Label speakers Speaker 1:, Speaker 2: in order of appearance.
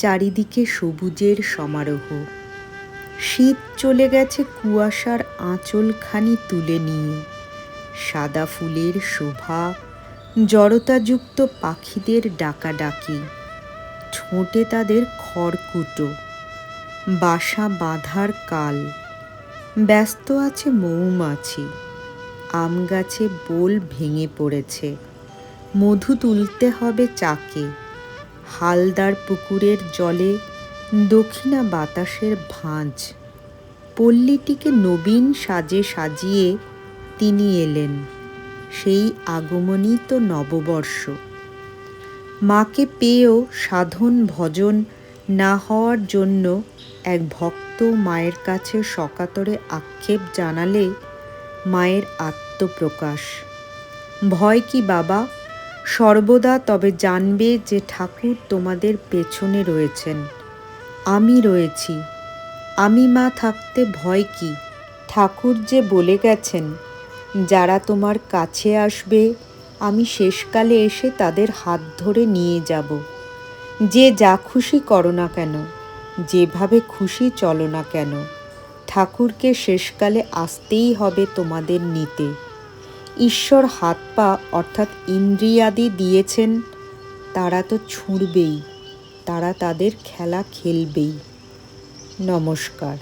Speaker 1: চারিদিকে সবুজের সমারোহ। শীত চলে গেছে কুয়াশার আঁচলখানি তুলে নিয়ে। সাদা ফুলের শোভা, জড়তাযুক্ত পাখিদের ডাকাডাকি, ঠোঁটে তাদের খড়কুটো, বাসা বাঁধার কাল। ব্যস্ত আছে মৌমাছি, আম গাছে বোল ভেঙে পড়েছে, মধু তুলতে হবে চাকে। হালদার পুকুরের জলে দক্ষিণা বাতাসের ভাঁজ। পল্লীটিকে নবীন সাজে সাজিয়ে তিনি এলেন, সেই আগমনই তো নববর্ষ। মাকে পেয়েও সাধন ভজন না হওয়ার জন্য এক ভক্ত মায়ের কাছে সকাতরে আক্ষেপ জানালে মায়ের আত্মপ্রকাশ। ভয় কি বাবা? সর্বদা তবে জানবে যে ঠাকুর তোমাদের পেছনে রয়েছেন, আমি রয়েছি। আমি মা থাকতে ভয় কি? ঠাকুর যে বলে গেছেন, যারা তোমার কাছে আসবে আমি শেষকালে এসে তাদের হাত ধরে নিয়ে যাব। যে যা খুশি করো না কেন, যেভাবে খুশি চলো না কেন, ঠাকুরকে শেষকালে আসতেই হবে তোমাদের নিতে। ঈশ্বর হাত পা অর্থাৎ ইন্দ্রিয়াদি দিয়েছেন, তারা তো ছুঁড়বেই, তারা তাদের খেলা খেলবেই। নমস্কার।